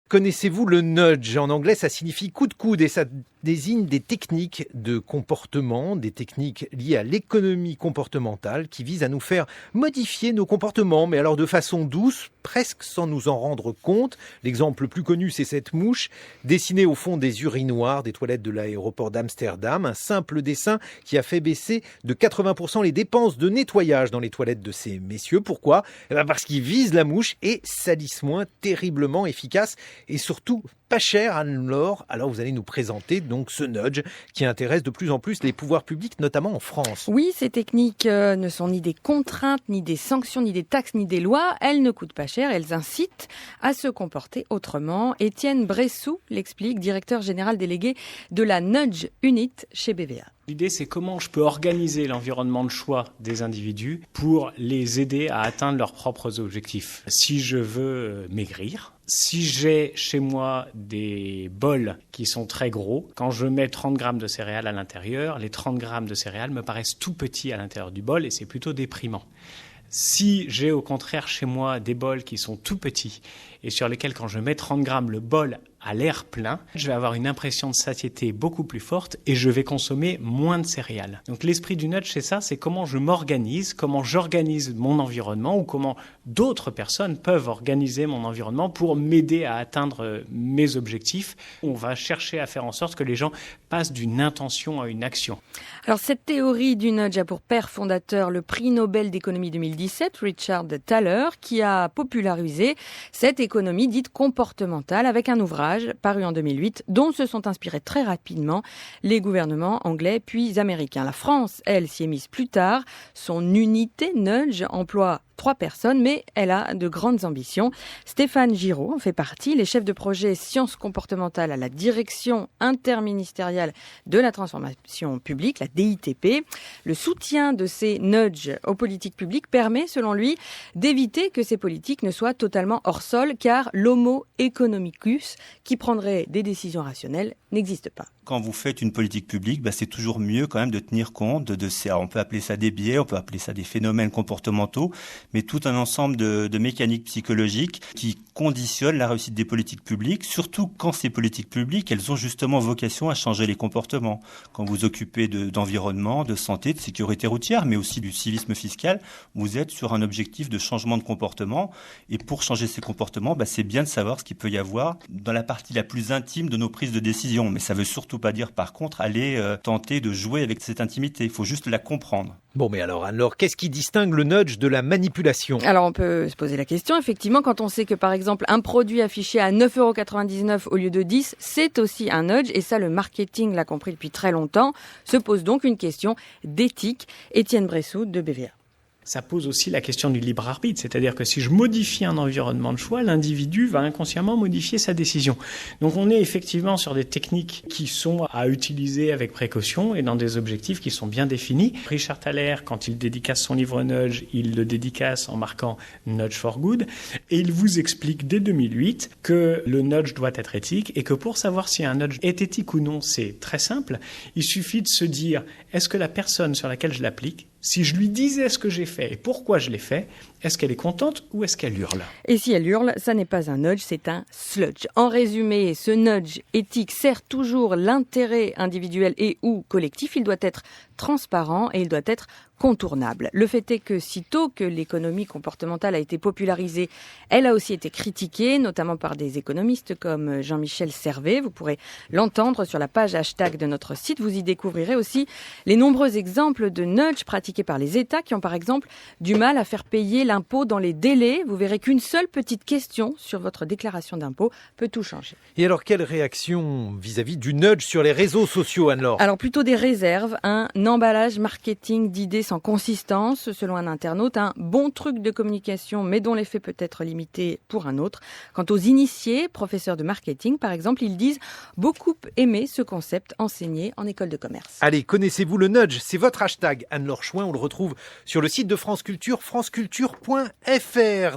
Connaissez-vous le nudge? En anglais, ça signifie coup de coude et ça désigne des techniques de comportement, des techniques liées à l'économie comportementale qui visent à nous faire modifier nos comportements, mais alors de façon douce, presque sans nous en rendre compte. L'exemple le plus connu, c'est cette mouche dessinée au fond des urinoirs des toilettes de l'aéroport d'Amsterdam. Un simple dessin qui a fait baisser de 80% les dépenses de nettoyage dans les toilettes de ces messieurs. Pourquoi? Parce qu'ils visent la mouche et salissent moins, terriblement efficace et surtout pas cher, Anne-Laure. Alors vous allez nous présenter donc ce nudge qui intéresse de plus en plus les pouvoirs publics, notamment en France. Oui, ces techniques ne sont ni des contraintes, ni des sanctions, ni des taxes, ni des lois. Elles ne coûtent pas cher, elles incitent à se comporter autrement. Étienne Bressou l'explique, directeur général délégué de la Nudge Unit chez BVA. L'idée, c'est comment je peux organiser l'environnement de choix des individus pour les aider à atteindre leurs propres objectifs. Si je veux maigrir, si j'ai chez moi des bols qui sont très gros, quand je mets 30 grammes de céréales à l'intérieur, les 30 grammes de céréales me paraissent tout petits à l'intérieur du bol et c'est plutôt déprimant. Si j'ai au contraire chez moi des bols qui sont tout petits et sur lesquels quand je mets 30 grammes, le bol a l'air plein, je vais avoir une impression de satiété beaucoup plus forte et je vais consommer moins de céréales. Donc l'esprit du nudge, c'est ça, c'est comment je m'organise, comment j'organise mon environnement ou comment d'autres personnes peuvent organiser mon environnement pour m'aider à atteindre mes objectifs. On va chercher à faire en sorte que les gens passent d'une intention à une action. Alors cette théorie du nudge a pour père fondateur le prix Nobel d'économie 2017, Richard Thaler, qui a popularisé cette économie dite comportementale avec un ouvrage paru en 2008, dont se sont inspirés très rapidement les gouvernements anglais puis américains. La France, elle, s'y est mise plus tard. Son unité nudge emploie 3 personnes, mais elle a de grandes ambitions. Stéphane Giraud en fait partie, les chefs de projet sciences comportementales à la direction interministérielle de la transformation publique, la DITP. Le soutien de ces nudges aux politiques publiques permet, selon lui, d'éviter que ces politiques ne soient totalement hors sol, car l'homo economicus, qui prendrait des décisions rationnelles, n'existe pas. Quand vous faites une politique publique, c'est toujours mieux quand même de tenir compte de ces, on peut appeler ça des biais, on peut appeler ça des phénomènes comportementaux, mais tout un ensemble de mécaniques psychologiques qui conditionnent la réussite des politiques publiques, surtout quand ces politiques publiques, elles ont justement vocation à changer les comportements. Quand vous occupez d'environnement, de santé, de sécurité routière, mais aussi du civisme fiscal, vous êtes sur un objectif de changement de comportement. Et pour changer ces comportements, c'est bien de savoir ce qu'il peut y avoir dans la partie la plus intime de nos prises de décision. Mais ça veut surtout pas dire, par contre, aller tenter de jouer avec cette intimité. Il faut juste la comprendre. Bon, mais alors, qu'est-ce qui distingue le nudge de la manipulation? Alors, on peut se poser la question. Effectivement, quand on sait que, par exemple, un produit affiché à 9,99 € au lieu de 10, c'est aussi un nudge. Et ça, le marketing l'a compris depuis très longtemps. Se pose donc une question d'éthique. Étienne Bressou de BVA. Ça pose aussi la question du libre arbitre, c'est-à-dire que si je modifie un environnement de choix, l'individu va inconsciemment modifier sa décision. Donc on est effectivement sur des techniques qui sont à utiliser avec précaution et dans des objectifs qui sont bien définis. Richard Thaler, quand il dédicace son livre Nudge, il le dédicace en marquant Nudge for Good et il vous explique dès 2008 que le nudge doit être éthique et que pour savoir si un nudge est éthique ou non, c'est très simple. Il suffit de se dire, est-ce que la personne sur laquelle je l'applique, si je lui disais ce que j'ai fait et pourquoi je l'ai fait, est-ce qu'elle est contente ou est-ce qu'elle hurle? Et si elle hurle, ça n'est pas un nudge, c'est un sludge. En résumé, ce nudge éthique sert toujours l'intérêt individuel et ou collectif. Il doit être transparent et il doit être contournable. Le fait est que sitôt que l'économie comportementale a été popularisée, elle a aussi été critiquée, notamment par des économistes comme Jean-Michel Servet. Vous pourrez l'entendre sur la page hashtag de notre site. Vous y découvrirez aussi les nombreux exemples de nudge pratiqués par les États qui ont par exemple du mal à faire payer l'impôt dans les délais. Vous verrez qu'une seule petite question sur votre déclaration d'impôt peut tout changer. Et alors, quelle réaction vis-à-vis du nudge sur les réseaux sociaux, Anne-Laure? Alors, plutôt des réserves, un emballage marketing d'idées sans consistance, selon un internaute, un bon truc de communication, mais dont l'effet peut être limité pour un autre. Quant aux initiés, professeurs de marketing, par exemple, ils disent beaucoup aimer ce concept enseigné en école de commerce. Allez, connaissez-vous le nudge? C'est votre hashtag, Anne-Laure Chouin. On le retrouve sur le site de France Culture, franceculture.fr.